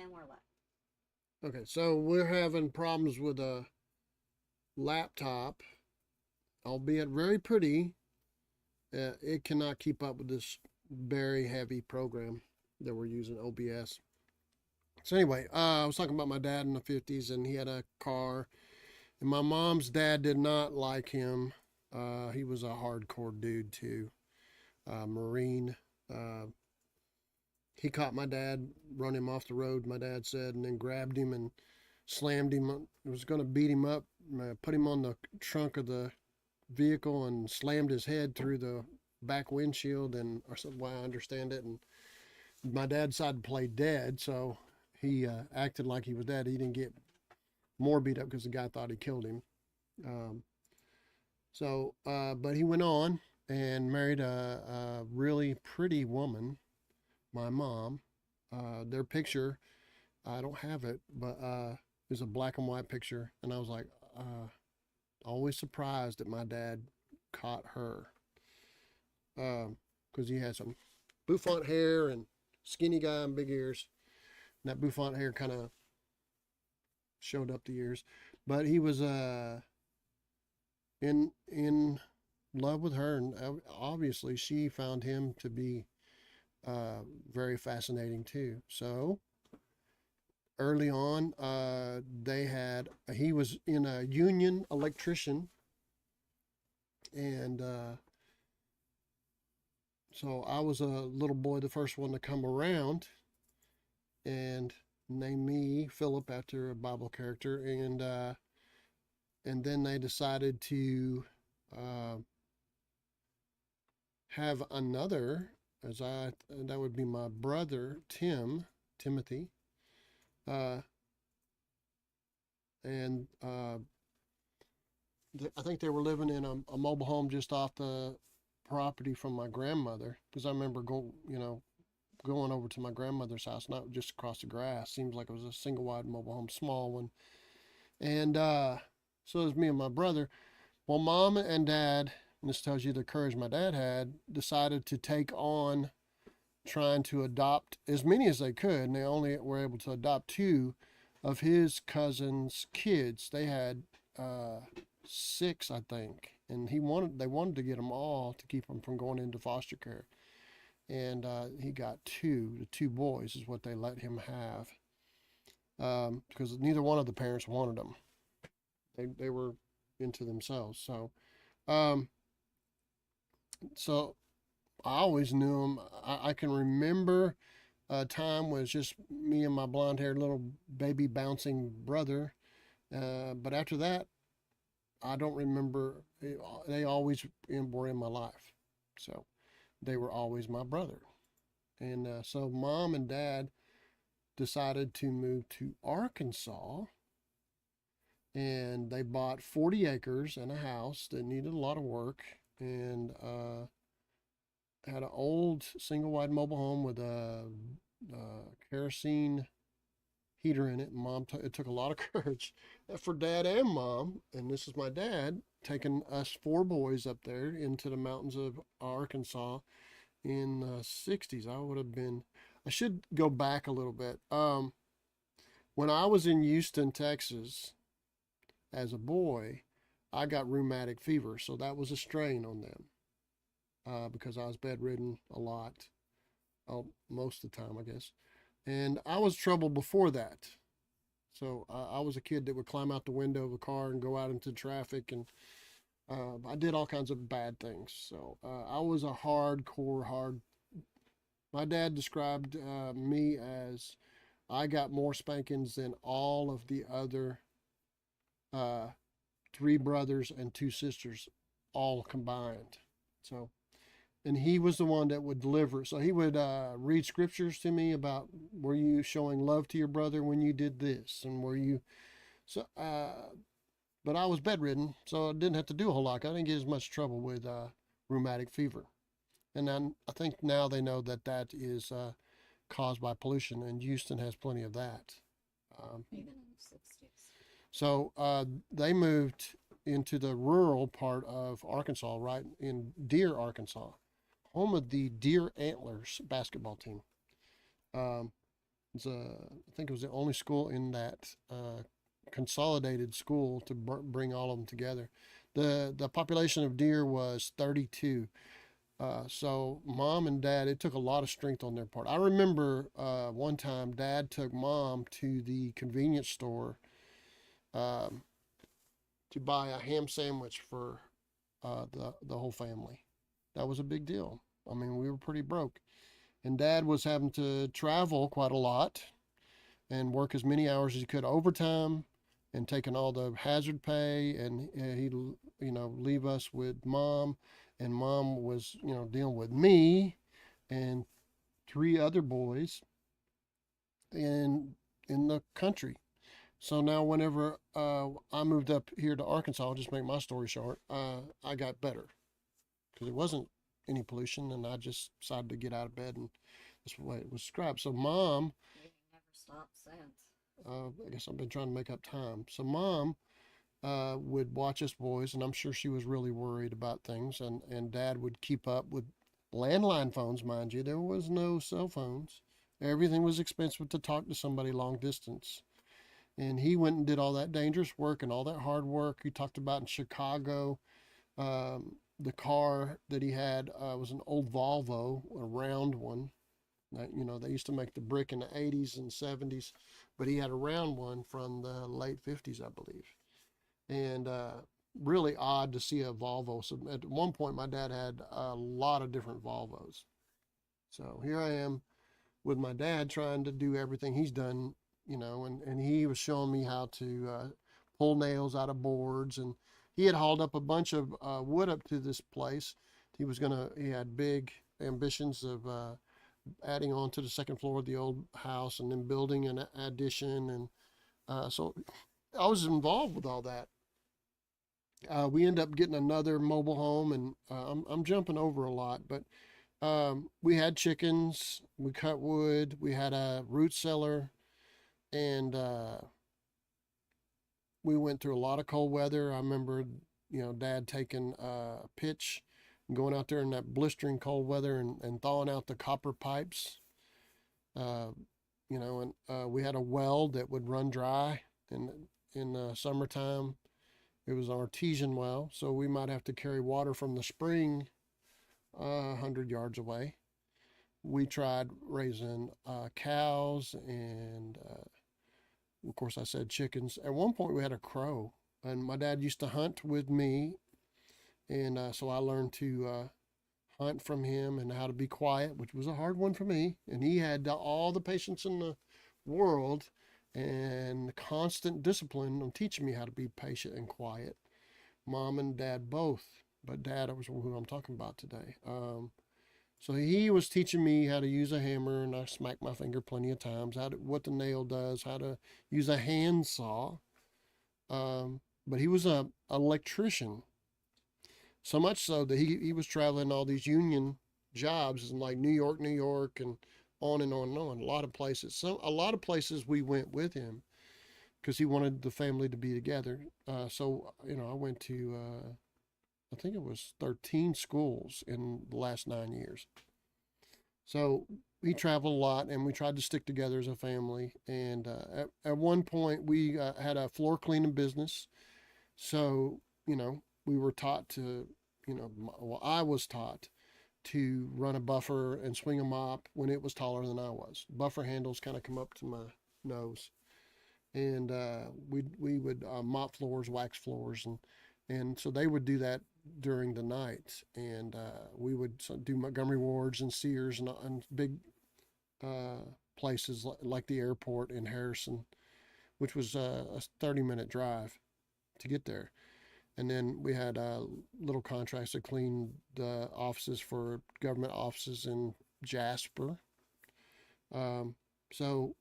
and we're live. Okay, so we're having problems with a laptop, albeit very pretty. It cannot keep up with this very heavy program that we're using, OBS. So anyway, I was talking about my dad in the 50s, and he had a car, and my mom's dad did not like him. He was a hardcore dude too, Marine. Uh, he caught my dad, run him off the road, my dad said, and then grabbed him and slammed him. He was going to beat him up, put him on the trunk of the vehicle and slammed his head through the back windshield, and or something, I understand it. And my dad decided to play dead, so he acted like he was dead. He didn't get more beat up because the guy thought he killed him. Um, but he went on and married a really pretty woman, my mom. Their picture, I don't have it, but it's a black and white picture, and I was like, always surprised that my dad caught her, because he had some bouffant hair and skinny guy and big ears. And that bouffant hair kind of showed up the ears, but he was in love with her, and obviously she found him to be very fascinating too. So early on, he was in a union electrician, and so I was a little boy, the first one to come around, and named me Philip after a Bible character, and then they decided to uh, have another, that would be my brother Timothy, uh, and I think they were living in a mobile home just off the property from my grandmother, because I remember going over to my grandmother's house, not just across the grass. Seems like it was a single wide mobile home, small one. And so it was me and my brother. Well, mom and dad, and this tells you the courage my dad had, decided to take on trying to adopt as many as they could, and they only were able to adopt two of his cousins' kids. They had six, I think, and they wanted to get them all to keep them from going into foster care, and he got two. The two boys is what they let him have, because neither one of the parents wanted them. They were into themselves. Um, so I always knew him. I can remember a time when it's just me and my blonde haired little baby bouncing brother. But after that, I don't remember. They always were in my life. So they were always my brother. And so mom and dad decided to move to Arkansas, and they bought 40 acres and a house that needed a lot of work, and had an old single wide mobile home with a kerosene heater in it. It took a lot of courage for dad and mom, and this is my dad taking us four boys up there into the mountains of Arkansas in the 60s. I should go back a little bit. When I was in Houston, Texas, as a boy, I got rheumatic fever, so that was a strain on them, because I was bedridden a lot, most of the time, I guess. And I was troubled before that. So I was a kid that would climb out the window of a car and go out into traffic, and I did all kinds of bad things. So I was a hard. My dad described me as I got more spankings than all of the other uh, three brothers and two sisters all combined. So, and he was the one that would deliver. So he would read scriptures to me about, were you showing love to your brother when you did this, and were you so. But I was bedridden, so I didn't have to do a whole lot. I didn't get as much trouble with rheumatic fever, and then I think now they know that is caused by pollution, and Houston has plenty of that. Even in the 60s. So they moved into the rural part of Arkansas, right in Deer, Arkansas, home of the Deer Antlers basketball team. Um, I think it was the only school in that consolidated school to bring all of them together. The population of deer was 32. So mom and dad, it took a lot of strength on their part. I remember one time dad took mom to the convenience store um, to buy a ham sandwich for the whole family. That was a big deal. I mean, we were pretty broke, and dad was having to travel quite a lot and work as many hours as he could overtime and taking all the hazard pay, and he'd leave us with mom, and mom was dealing with me and three other boys in the country. So now whenever I moved up here to Arkansas, I'll just make my story short, I got better because it wasn't any pollution, and I just decided to get out of bed, and that's the way it was described. So mom, You never stopped since. I guess I've been trying to make up time. So mom would watch us boys, and I'm sure she was really worried about things, and dad would keep up with landline phones, mind you. There was no cell phones. Everything was expensive to talk to somebody long distance. And he went and did all that dangerous work and all that hard work he talked about in Chicago. The car that he had was an old Volvo, a round one. They used to make the brick in the 80s and 70s, but he had a round one from the late 50s, I believe. And really odd to see a Volvo. So at one point, my dad had a lot of different Volvos. So here I am with my dad trying to do everything he's done, and he was showing me how to pull nails out of boards. And he had hauled up a bunch of wood up to this place. He had big ambitions of adding on to the second floor of the old house and then building an addition. And so I was involved with all that. We end up getting another mobile home, and I'm jumping over a lot, but we had chickens, we cut wood, we had a root cellar, and we went through a lot of cold weather. I remember, dad taking a pitch and going out there in that blistering cold weather and thawing out the copper pipes. Uh, and we had a well that would run dry in the summertime. It was an artesian well, so we might have to carry water from the spring 100 yards away. We tried raising cows and, of course, I said chickens. At one point, we had a crow, and my dad used to hunt with me, and so I learned to hunt from him and how to be quiet, which was a hard one for me. And he had all the patience in the world and constant discipline on teaching me how to be patient and quiet. Mom and dad both, but dad was who I'm talking about today. So he was teaching me how to use a hammer, and I smacked my finger plenty of times. What the nail does, how to use a handsaw. But he was a electrician, so much so that he was traveling all these union jobs in like New York, and on and on and on. A lot of places. A lot of places we went with him because he wanted the family to be together. So I went to I think it was 13 schools in the last 9 years. So we traveled a lot, and we tried to stick together as a family. And at one point, we had a floor cleaning business. So, we were taught to, I was taught to run a buffer and swing a mop when it was taller than I was. Buffer handles kind of come up to my nose. And we would mop floors, wax floors, and so they would do that during the night, and we would do Montgomery Wards and Sears and big places like the airport in Harrison, which was a 30-minute drive to get there. And then we had little contracts to clean the offices for government offices in Jasper. So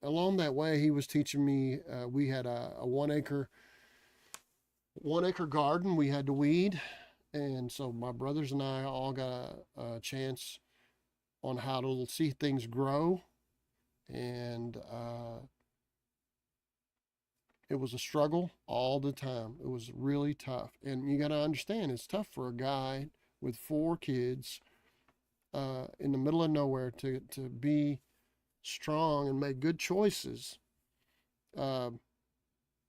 along that way, he was teaching me. We had a 1 acre garden we had to weed, and so my brothers and I all got a chance on how to see things grow, and it was a struggle all the time. It was really tough, and you got to understand it's tough for a guy with 4 kids in the middle of nowhere to be strong and make good choices. Um,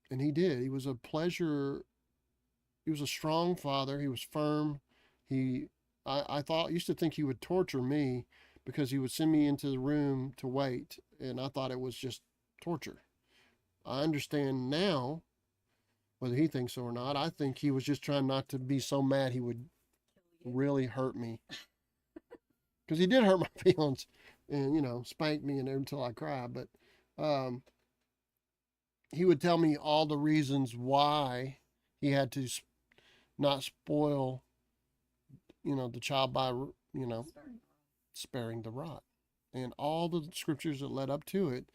and he did. He was a pleasure. He was a strong father. He was firm. He, I thought, used to think he would torture me because he would send me into the room to wait, and I thought it was just torture. I understand now, whether he thinks so or not. I think he was just trying not to be so mad he would Kill you. really hurt me, because he did hurt my feelings, and spank me and until I cried. But um, he would tell me all the reasons why he had to not spoil, the child by, Starting sparing the rod, and all the scriptures that led up to it,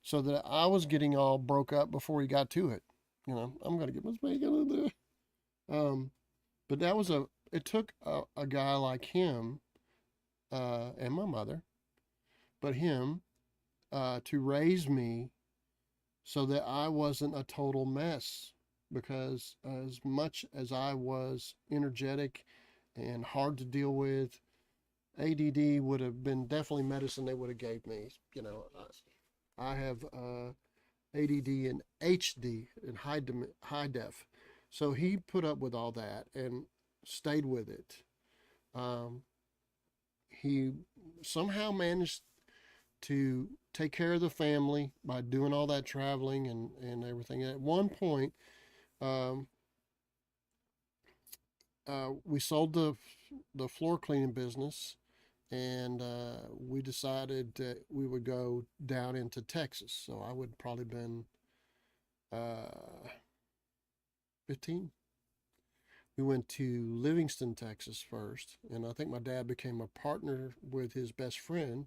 so that I was getting all broke up before he got to it. I'm gonna get my spanking in there. But it took a guy like him, and my mother, but him, to raise me so that I wasn't a total mess. Because as much as I was energetic and hard to deal with, ADD would have been definitely medicine they would have gave me. I have ADD and HD in high def, so he put up with all that and stayed with it. Um, he somehow managed to take care of the family by doing all that traveling and everything. At one point, um, we sold the floor cleaning business, and we decided that we would go down into Texas. So I would probably been 15. We went to Livingston, Texas first, and I think my dad became a partner with his best friend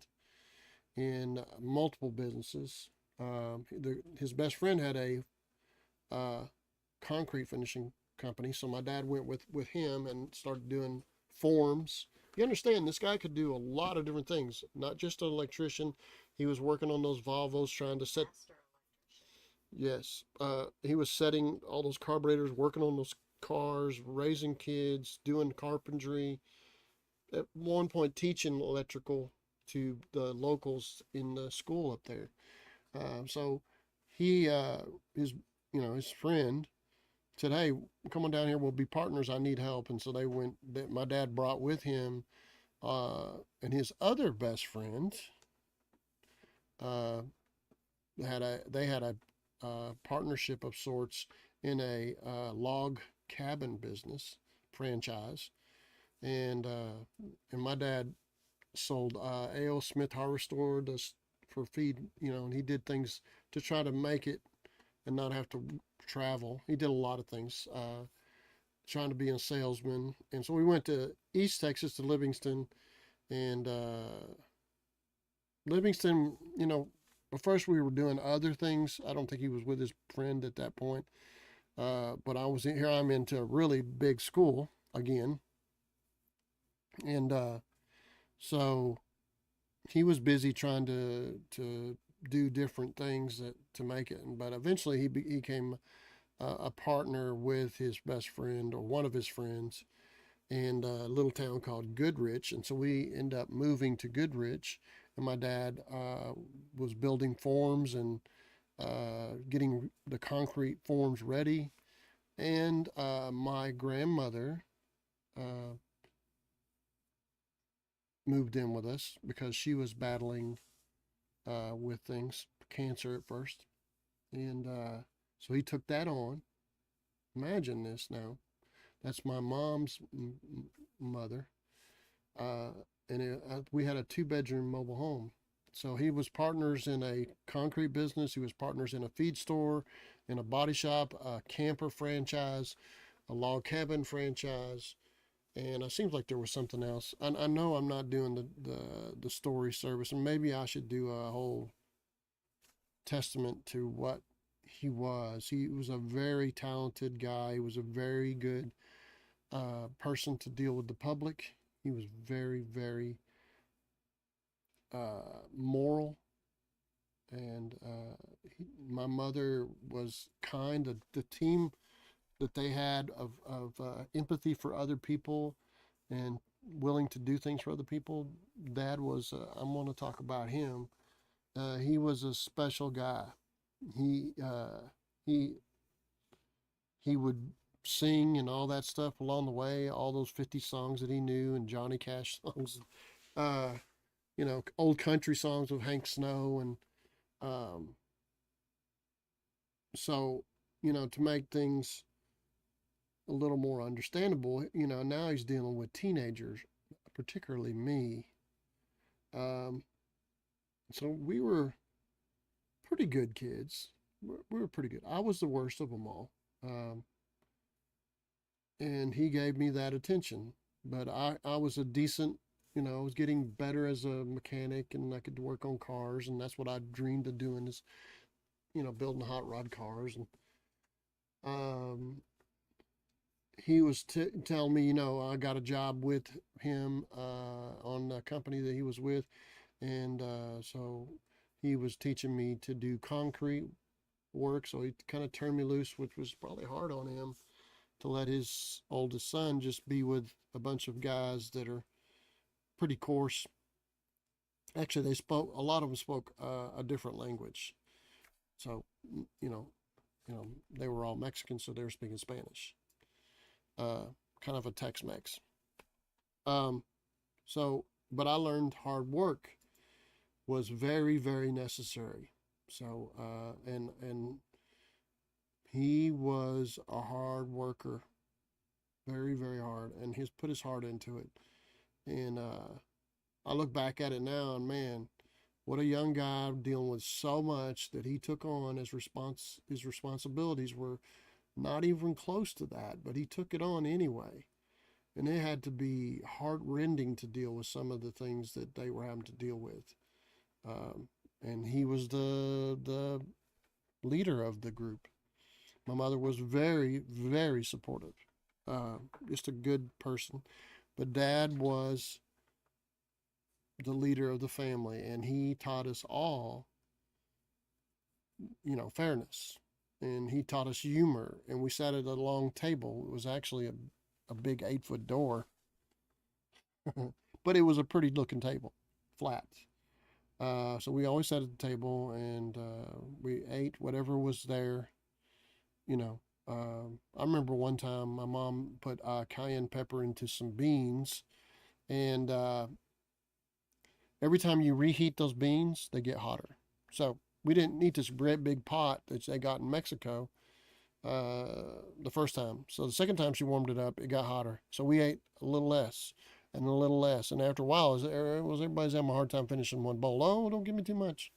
in multiple businesses. His best friend had a uh, concrete finishing company, so my dad went with him and started doing forms. You understand, this guy could do a lot of different things, not just an electrician. He was working on those Volvos, trying to set. master electrician. Yes, he was setting all those carburetors, working on those cars, raising kids, doing carpentry. At one point, teaching electrical to the locals in the school up there. So he, his, his friend said, "Hey, come on down here. We'll be partners. I need help." And so they went. My dad brought with him, and his other best friend. Uh, they had a partnership of sorts in a log cabin business franchise, and my dad sold A.O. Smith Hardware Store for feed, and he did things to try to make it and not have to travel. He did a lot of things, trying to be a salesman. And so we went to East Texas to Livingston, and Livingston, but first we were doing other things. I don't think he was with his friend at that point. But here I'm into a really big school again. And so he was busy trying to do different things to make it. But eventually he became a partner with his best friend or one of his friends in a little town called Goodrich. And so we end up moving to Goodrich. And my dad was building forms and getting the concrete forms ready. And my grandmother uh, moved in with us because she was battling with things, cancer at first. And so he took that on. Imagine this now. That's my mom's mother. Uh, and we had a 2-bedroom mobile home. So he was partners in a concrete business. He was partners in a feed store, in a body shop, a camper franchise, a log cabin franchise, and it seems like there was something else. I know I'm not doing the story service, and maybe I should do a whole testament to what he was. He was a very talented guy. He was a very good person to deal with the public. He was very, very moral, and my mother was kind. The team that they had of empathy for other people and willing to do things for other people. Dad was, I'm going to talk about him. He was a special guy. He he he would sing and all that stuff along the way, all those 50 songs that he knew and Johnny Cash songs, uh, old country songs with Hank Snow. And um, so, to make things a little more understandable, now he's dealing with teenagers, particularly me. Um, so we were pretty good kids. We were pretty good. I was the worst of them all. Um, and he gave me that attention. But I was a decent, I was getting better as a mechanic and I could work on cars. And that's what I dreamed of doing is, building hot rod cars. And um, he was telling me, I got a job with him on the company that he was with. And so he was teaching me to do concrete work. So he kind of turned me loose, which was probably hard on him to let his oldest son just be with a bunch of guys that are pretty coarse. Actually, a lot of them spoke a different language. So, you know, they were all Mexican, so they were speaking Spanish. Uh, Kind of a Tex-Mex. Um, so, but I learned hard work was very, very necessary. So, and he was a hard worker, very, very hard, and he's put his heart into it. And I look back at it now, and man, what a young guy dealing with so much that he took on as his responsibilities were not even close to that, but he took it on anyway. And it had to be heart-rending to deal with some of the things that they were having to deal with. Um, and he was the leader of the group. My mother was very, very supportive. Just a good person. But Dad was the leader of the family, and he taught us all, fairness. And he taught us humor. And we sat at a long table. It was actually a big 8-foot door, but it was a pretty looking table, flat. So we always sat at the table and we ate whatever was there. You know, I remember one time my mom put cayenne pepper into some beans, and every time you reheat those beans, they get hotter. So we didn't eat this great big pot that they got in Mexico the first time. So the second time she warmed it up, it got hotter. So we ate a little less and a little less. And after a while, everybody's having a hard time finishing one bowl. Oh, don't give me too much.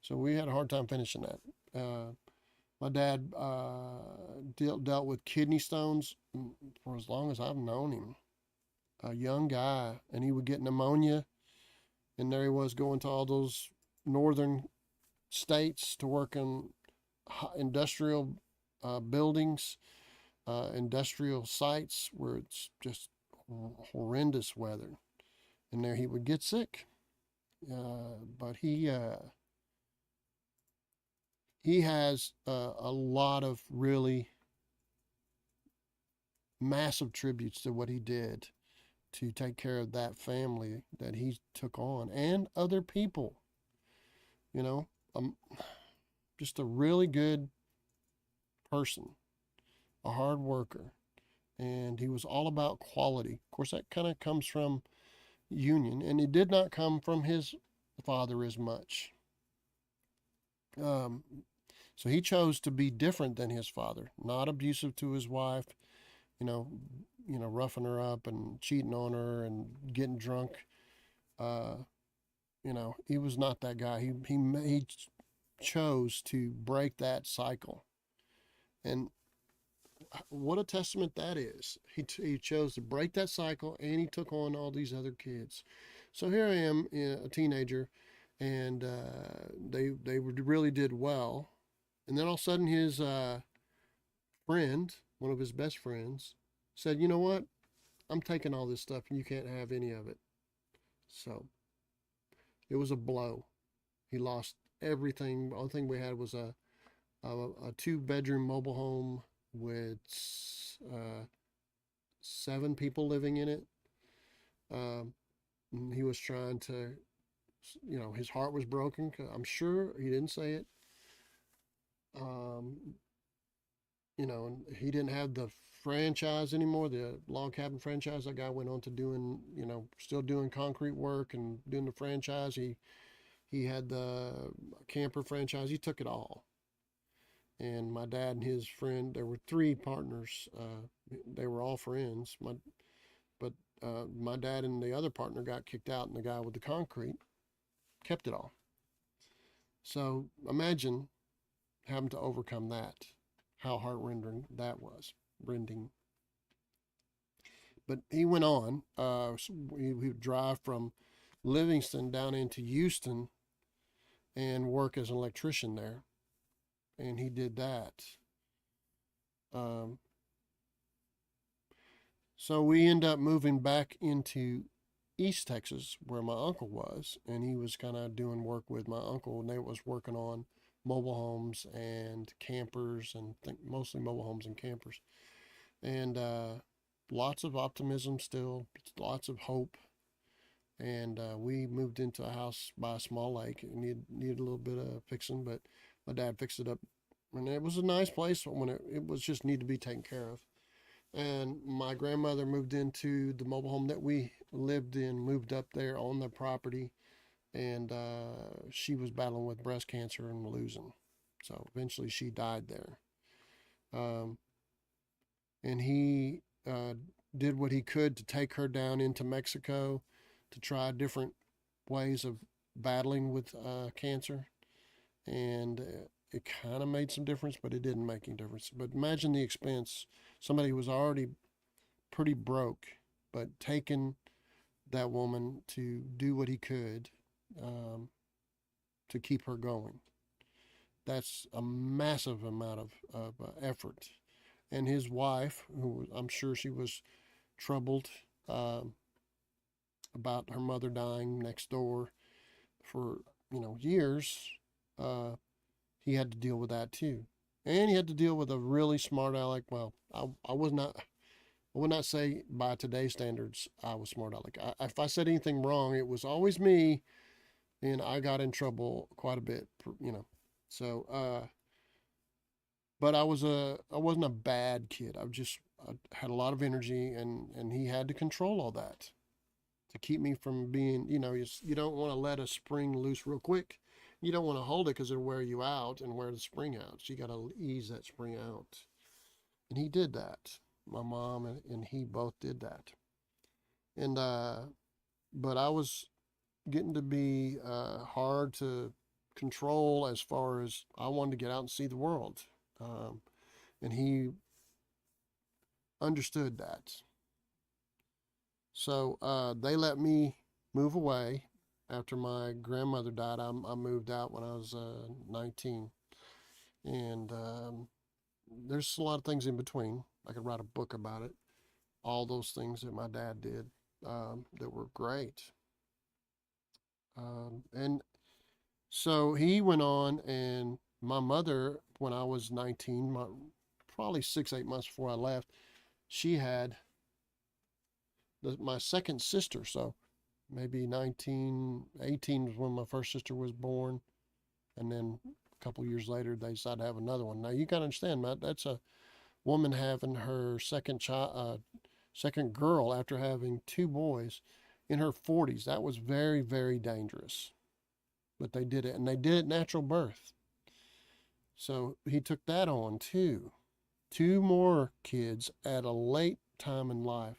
So we had a hard time finishing that. My dad dealt with kidney stones for as long as I've known him. A young guy, and he would get pneumonia, and there he was going to all those northern states to work in industrial buildings, industrial sites where it's just horrendous weather, and there he would get sick. But he has a lot of really massive tributes to what he did to take care of that family that he took on and other people. You know, just a really good person, a hard worker, and he was all about quality. Of course, that kind of comes from Union, and it did not come from his father as much. Um, so he chose to be different than his father, not abusive to his wife, you know, roughing her up and cheating on her and getting drunk. Uh, he was not that guy. He chose to break that cycle, and what a testament that is. He chose to break that cycle, and he took on all these other kids. So here I am, a teenager, and they really did well. And then all of a sudden, his friend, one of his best friends, said, "You know what? I'm taking all this stuff, and you can't have any of it." So it was a blow. He lost everything. The only thing we had was a 2-bedroom mobile home with 7 people living in it. He was trying to you know, his heart was broken. 'Cause I'm sure he didn't say it. Um, you know, and he didn't have the franchise anymore, the log cabin franchise. That guy went on to doing, you know, still doing concrete work and doing the franchise. He had the camper franchise. He took it all. And my dad and his friend, there were three partners. They were all friends. But my dad and the other partner got kicked out, and the guy with the concrete kept it all. So imagine having to overcome that. How heart-rending that was. Rending. But he went on. So we would drive from Livingston down into Houston and work as an electrician there. And he did that. Um, so we end up moving back into East Texas where my uncle was, and he was kind of doing work with my uncle, and they was working on mobile homes and campers, and mostly mobile homes and campers. And lots of optimism still, lots of hope. And we moved into a house by a small lake. It needed a little bit of fixing, but my dad fixed it up. And it was a nice place when it was just need to be taken care of. And my grandmother moved into the mobile home that we lived in, moved up there on the property. And she was battling with breast cancer and losing. So eventually she died there. Um, and he did what he could to take her down into Mexico to try different ways of battling with cancer. And it kind of made some difference, but it didn't make any difference. But imagine the expense. Somebody who was already pretty broke, but taking that woman to do what he could to keep her going. That's a massive amount of effort. And his wife, who I'm sure she was troubled about her mother dying next door for, you know, years, he had to deal with that too. And he had to deal with a really smart aleck. Well, I was not, I would not say by today's standards I was smart aleck. If I said anything wrong, it was always me, and I got in trouble quite a bit, you know. So, but I wasn't a bad kid. I had a lot of energy, and he had to control all that to keep me from being, you know, you don't want to let a spring loose real quick. You don't want to hold it because it'll wear you out and wear the spring out. So you got to ease that spring out. And he did that. My mom and he both did that. And, but I was getting to be hard to control as far as I wanted to get out and see the world. And he understood that. So they let me move away after my grandmother died. I moved out when I was 19. And there's a lot of things in between. I could write a book about it. All those things that my dad did that were great. And so he went on, and my mother, when I was 19, probably 6, 8 months before I left, she had my second sister. So maybe 1918 was when my first sister was born. And then a couple years later, they decided to have another one. Now, you got to understand, Matt, that's a woman having her second child, second girl after having two boys in her 40s. That was very, very dangerous. But they did it, and they did it natural birth. So he took that on too. Two more kids at a late time in life.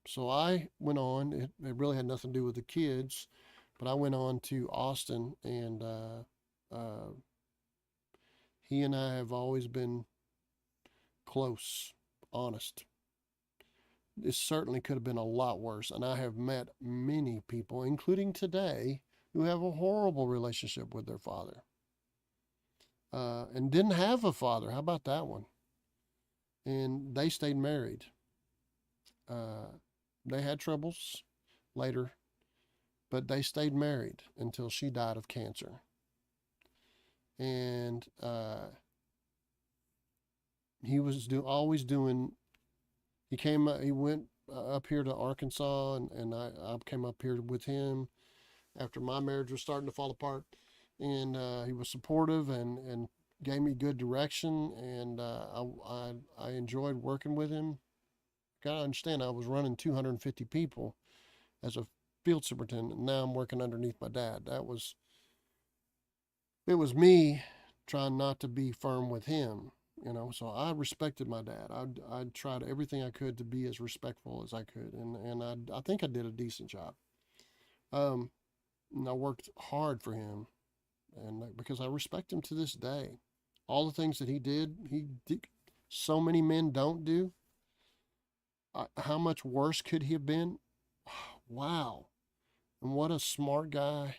So I went on. It really had nothing to do with the kids, but I went on to Austin, and he and I have always been close, honest. This certainly could have been a lot worse, and I have met many people, including today, who have a horrible relationship with their father. And didn't have a father. How about that one? And they stayed married. They had troubles later, but they stayed married until she died of cancer. And he was always doing. He went up here to Arkansas, and I came up here with him. after my marriage was starting to fall apart. And he was supportive and gave me good direction. And I enjoyed working with him. Gotta understand, I was running 250 people as a field superintendent. And now I'm working underneath my dad. It was me trying not to be firm with him, you know. So I respected my dad. I tried everything I could to be as respectful as I could, and I think I did a decent job. Um, and I worked hard for him, and because I respect him to this day, all the things that he did. So many men don't do. How much worse could he have been? Wow! And what a smart guy.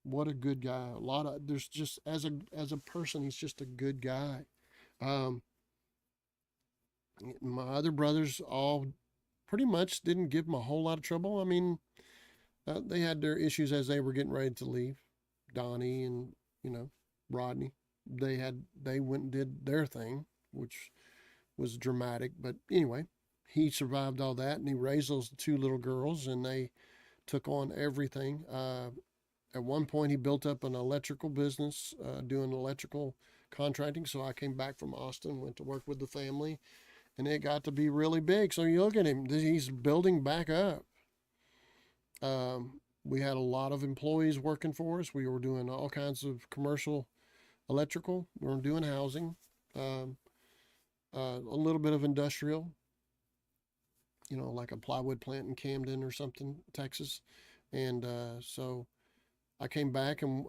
What a good guy. A lot of there's just as a person, he's just a good guy. Um, my other brothers all pretty much didn't give him a whole lot of trouble. I mean, they had their issues as they were getting ready to leave. Donnie and you know Rodney, they went and did their thing, which was dramatic. But anyway, he survived all that, and he raised those two little girls, and they took on everything. At one point, he built up an electrical business, doing electrical contracting. So I came back from Austin, went to work with the family, and it got to be really big. So you look at him, he's building back up. We had a lot of employees working for us. We were doing all kinds of commercial electrical. We were doing housing, a little bit of industrial, you know, like a plywood plant in Camden or something, Texas. And so I came back and,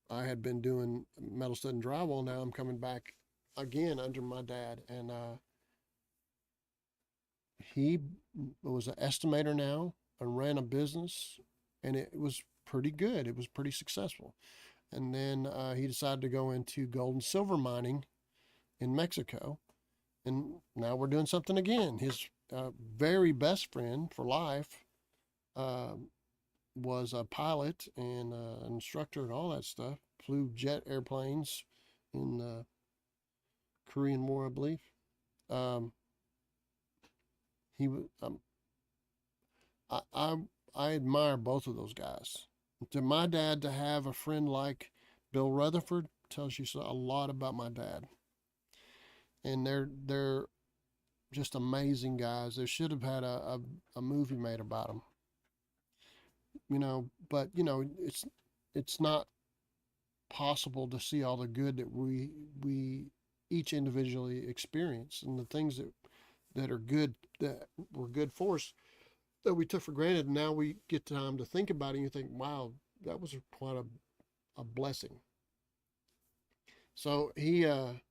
I had been doing metal stud and drywall. Now I'm coming back again under my dad. And he was an estimator now and ran a business, and it was pretty good. It was pretty successful. And then he decided to go into gold and silver mining in Mexico. And now we're doing something again. His very best friend for life uh, was a pilot and an instructor and all that stuff. Flew jet airplanes in the Korean War, I believe. Um, he was. I, I I admire both of those guys. To my dad, to have a friend like Bill Rutherford tells you a lot about my dad. And they're just amazing guys. They should have had a movie made about them, you know. But you know, it's not possible to see all the good that we each individually experience, and the things that are good, that were good for us, that we took for granted. And now we get time to think about it, and you think, wow, that was quite a blessing. So he, the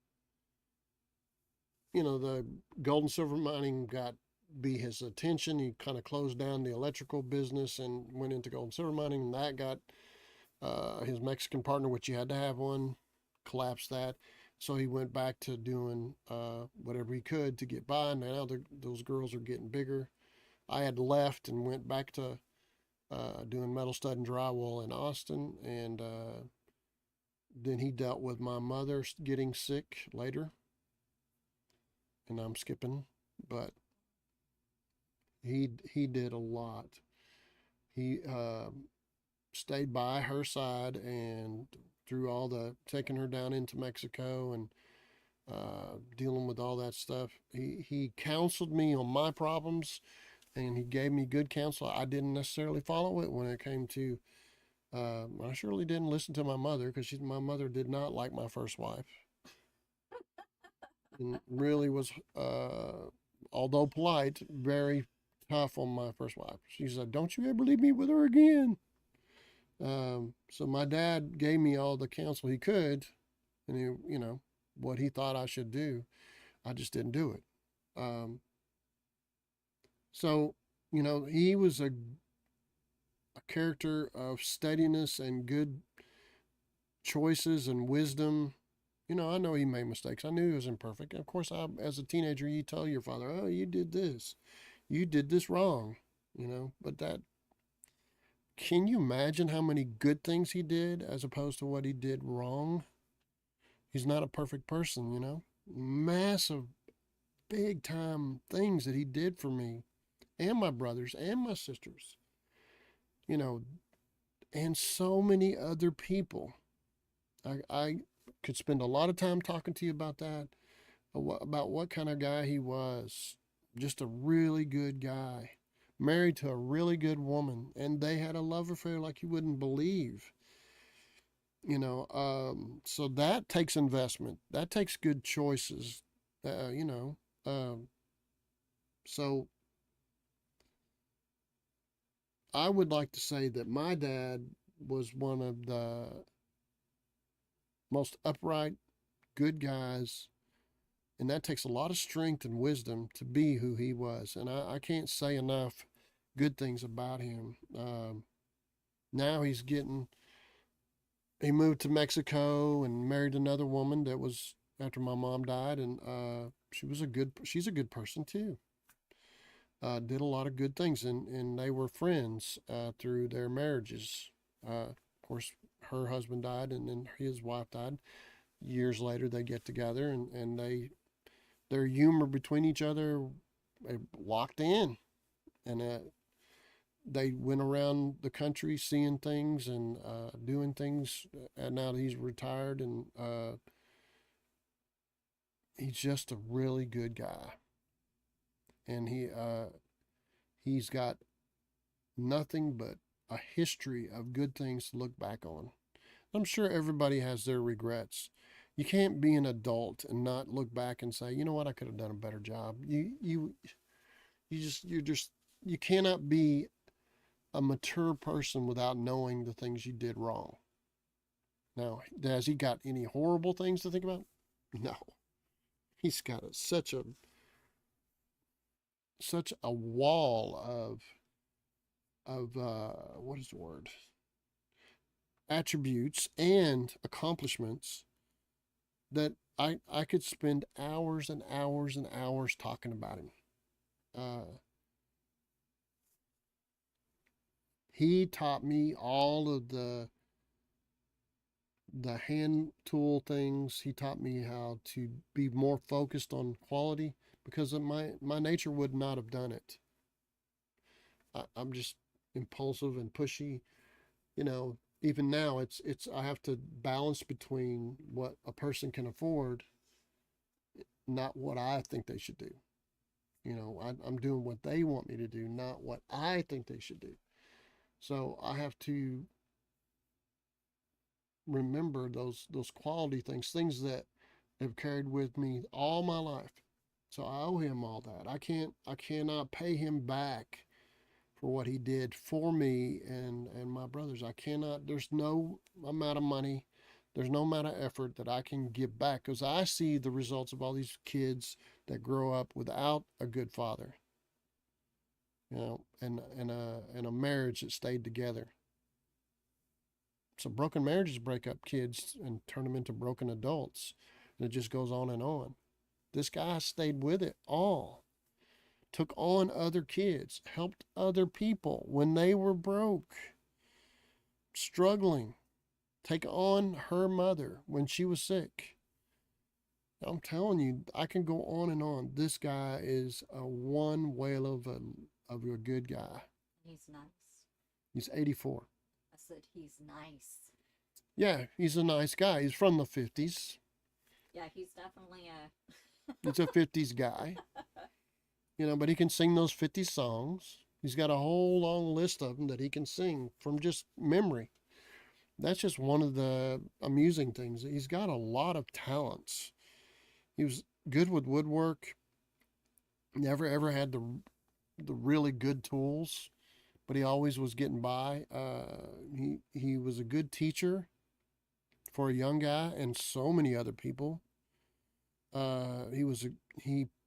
gold and silver mining got be his attention. He kind of closed down the electrical business and went into gold and silver mining, and that got his Mexican partner, which he had to have one, collapsed that. So he went back to doing whatever he could to get by. Now those girls are getting bigger. I had left and went back to doing metal stud and drywall in Austin, and then he dealt with my mother getting sick later, and I'm skipping, but he did a lot. He stayed by her side and through all the taking her down into Mexico and dealing with all that stuff. He counseled me on my problems, and he gave me good counsel. I didn't necessarily follow it when it came to. I surely didn't listen to my mother, because my mother did not like my first wife, and really was, although polite, very tough on my first wife. She said, "Don't you ever leave me with her again." So my dad gave me all the counsel he could, and what he thought I should do. I just didn't do it. So he was a character of steadiness and good choices and wisdom. I know he made mistakes. I knew he was imperfect. Of course, as a teenager, you tell your father, "Oh, you did this wrong," But can you imagine how many good things he did as opposed to what he did wrong? He's not a perfect person. Massive, big time things that he did for me and my brothers and my sisters. you know, and so many other people. I could spend a lot of time talking to you about that, about what kind of guy he was. Just a really good guy, married to a really good woman, and they had a love affair like you wouldn't believe. So that takes investment. That takes good choices. Uh, you know, um, so I would like to say that my dad was one of the most upright, good guys, and that takes a lot of strength and wisdom to be who he was. And I can't say enough good things about him. Now he moved to Mexico and married another woman that was after my mom died, and she's a good person too. Did a lot of good things, and they were friends through their marriages. Of course, her husband died, and then his wife died. Years later, they get together, and their humor between each other, they locked in, and they went around the country seeing things and doing things. And now that he's retired, and he's just a really good guy, and he's got nothing but a history of good things to look back on. I'm sure everybody has their regrets. You can't be an adult and not look back and say, you know what, I could have done a better job. You cannot be a mature person without knowing the things you did wrong. Now, has he got any horrible things to think about? No. He's got such a wall of what is the word? Attributes and accomplishments that I could spend hours and hours and hours talking about him. Uh, he taught me all of the hand tool things. He taught me how to be more focused on quality because of my nature would not have done it. I'm just impulsive and pushy. Even now it's I have to balance between what a person can afford, not what I think they should do. I'm doing what they want me to do, not what I think they should do. So I have to remember those quality things that have carried with me all my life. So I owe him all that. I cannot pay him back for what he did for me and my brothers. I cannot. There's no amount of money, there's no amount of effort that I can give back because I see the results of all these kids that grow up without a good father, and a marriage that stayed together. So broken marriages break up kids and turn them into broken adults, and it just goes on and on. This guy stayed with it all, took on other kids, helped other people when they were broke, struggling, take on her mother when she was sick. I'm telling you, I can go on and on. This guy is a one whale of a good guy. He's nice. He's 84. I said he's nice. Yeah, he's a nice guy. He's from the 50s. Yeah, he's definitely He's a 50s guy. But he can sing those 50 songs. He's got a whole long list of them that he can sing from just memory. That's just one of the amusing things. He's got a lot of talents. He was good with woodwork. Never ever had the really good tools, but he always was getting by. He was a good teacher for a young guy and so many other people.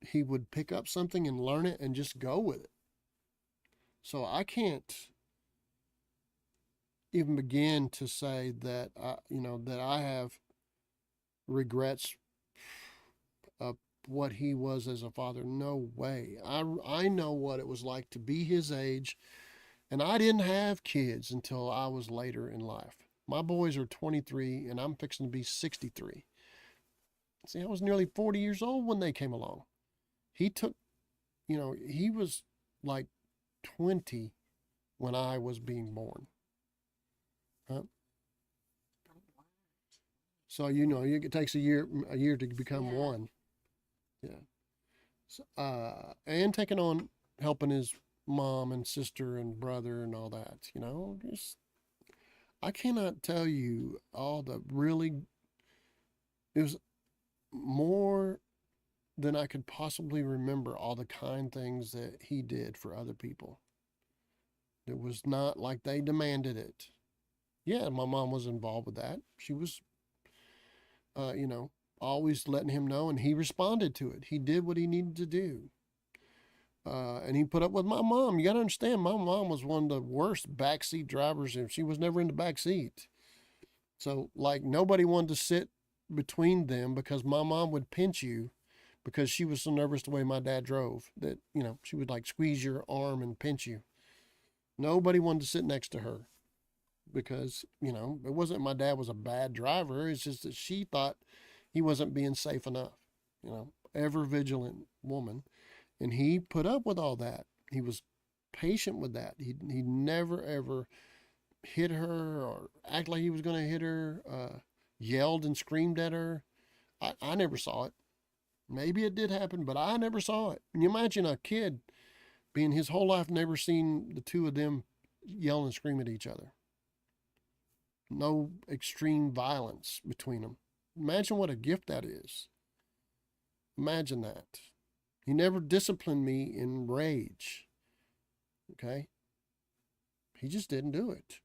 He would pick up something and learn it and just go with it. So I can't even begin to say that I have regrets of what he was as a father. No way. I know what it was like to be his age, and I didn't have kids until I was later in life. My boys are 23, and I'm fixing to be 63. See, I was nearly 40 years old when they came along. He took, he was like 20 when I was being born. Huh? Oh, wow. So it takes a year to become Yeah. one. Yeah. So, and taking on helping his mom and sister and brother and all that. Just I cannot tell you all the really. It was more than I could possibly remember all the kind things that he did for other people. It was not like they demanded it. Yeah, my mom was involved with that. She was, uh, you know, always letting him know, and he responded to it. He did what he needed to do. And he put up with my mom. You got to understand, my mom was one of the worst backseat drivers, and she was never in the back seat. So, like, nobody wanted to sit between them because my mom would pinch you because she was so nervous the way my dad drove that, she would like squeeze your arm and pinch you. Nobody wanted to sit next to her because, it wasn't my dad was a bad driver. It's just that she thought he wasn't being safe enough, ever vigilant woman. And he put up with all that. He was patient with that. He never ever hit her or act like he was going to hit her, yelled and screamed at her. I never saw it. Maybe it did happen, but I never saw it. And you imagine a kid being his whole life never seen the two of them yell and scream at each other. No extreme violence between them. Imagine what a gift that is. Imagine that. He never disciplined me in rage. Okay? He just didn't do it.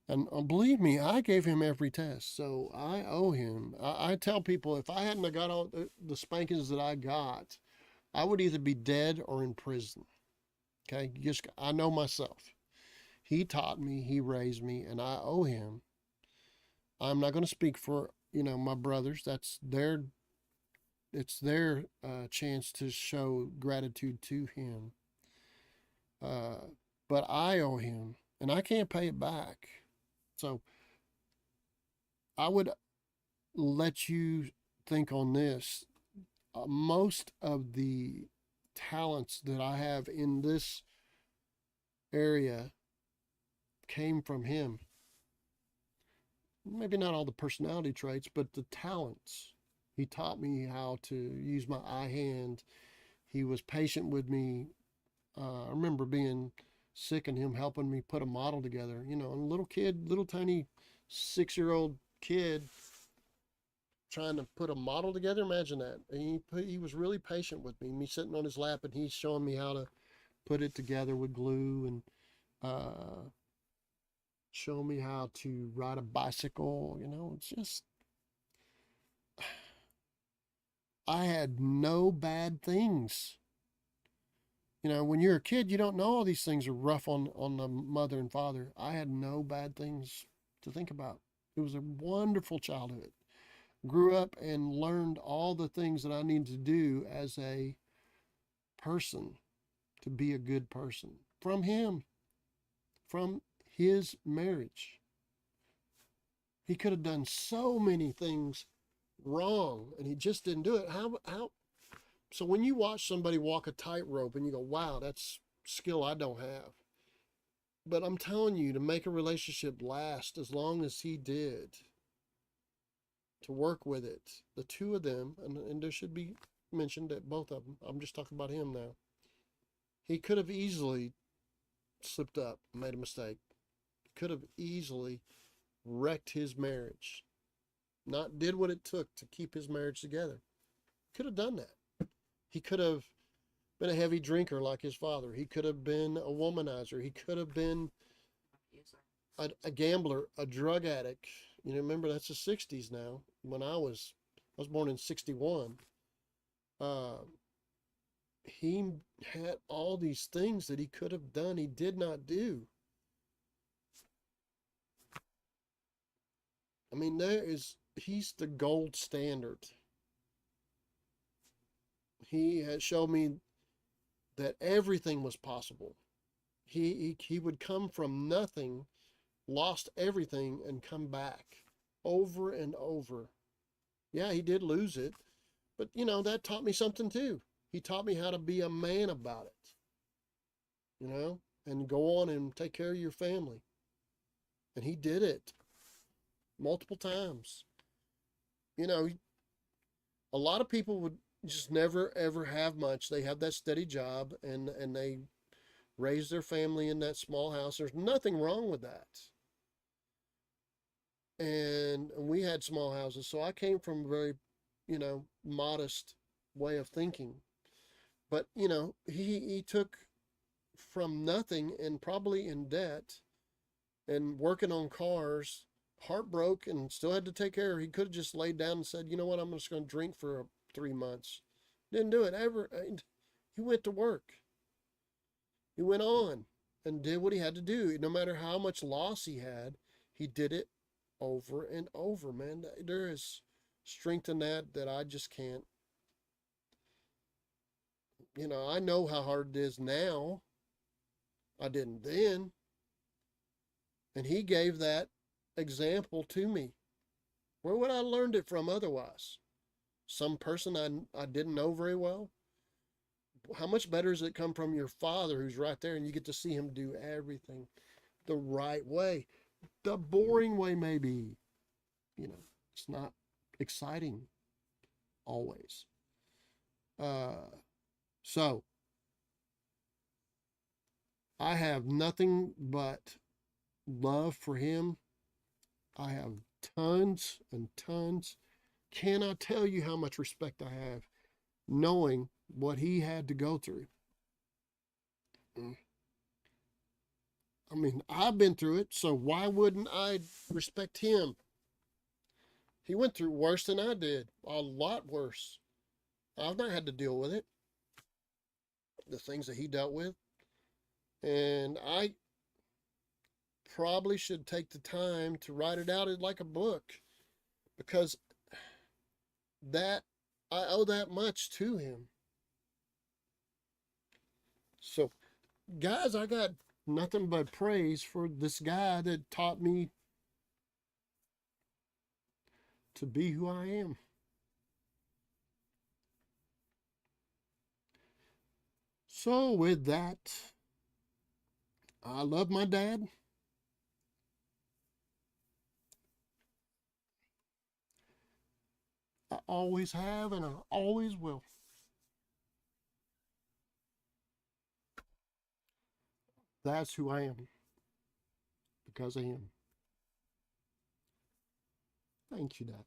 And believe me, I gave him every test, so I owe him. I tell people if I hadn't got all the spankings that I got, I would either be dead or in prison. Okay, I know myself. He taught me, he raised me, and I owe him. I'm not going to speak for my brothers. It's their chance to show gratitude to him. But I owe him, and I can't pay it back. So I would let you think on this. Most of the talents that I have in this area came from him. Maybe not all the personality traits, but the talents. He taught me how to use my eye hand. He was patient with me. I remember being sick and him helping me put a model together. A little kid, little tiny 6-year-old kid trying to put a model together. Imagine that. And he was really patient with me. Me sitting on his lap and he's showing me how to put it together with glue and show me how to ride a bicycle. It's just, I had no bad things. When you're a kid, you don't know all these things are rough on the mother and father. I had no bad things to think about. It was a wonderful childhood. Grew up and learned all the things that I needed to do as a person to be a good person from him, from his marriage. He could have done so many things wrong and he just didn't do it. How so when you watch somebody walk a tightrope and you go, wow, that's skill I don't have. But I'm telling you, to make a relationship last as long as he did, to work with it, the two of them, and there should be mentioned that both of them, I'm just talking about him now. He could have easily slipped up, made a mistake. Could have easily wrecked his marriage. Not did what it took to keep his marriage together. Could have done that. He could have been a heavy drinker like his father. He could have been a womanizer. He could have been a gambler, a drug addict. Remember that's the 60s now. When I was born in 61. He had all these things that he could have done. He did not do. I mean, he's the gold standard. He had shown me that everything was possible. He would come from nothing, lost everything, and come back over and over. Yeah, he did lose it, but that taught me something too. He taught me how to be a man about it. and go on and take care of your family. And he did it multiple times. You know, a lot of people would just never ever have much. They have that steady job and they raise their family in that small house. There's nothing wrong with that. And we had small houses, so I came from a very, modest way of thinking. But he took from nothing and probably in debt and working on cars, heart broke and still had to take care of. He could have just laid down and said, you know what, I'm just going to drink for 3 months. Didn't do it ever. He went to work. He went on and did what he had to do. No matter how much loss he had, he did it over and over, man. There is strength in that I just can't. I know how hard it is now. I didn't then. And he gave that example to me. Where would I learned it from otherwise? Some person I didn't know very well? How much better does it come from your father who's right there and you get to see him do everything the right way? The boring way, maybe. It's not exciting always. So I have nothing but love for him. I have tons and tons. Cannot tell you how much respect I have knowing what he had to go through. I mean, I've been through it, so why wouldn't I respect him? He went through worse than I did, a lot worse. I've not had to deal with it, the things that he dealt with. And I probably should take the time to write it out like a book because that I owe that much to him. So, guys, I got nothing but praise for this guy that taught me to be who I am. So, with that, I love my dad. I always have and I always will. That's who I am because of him. Thank you, Dad.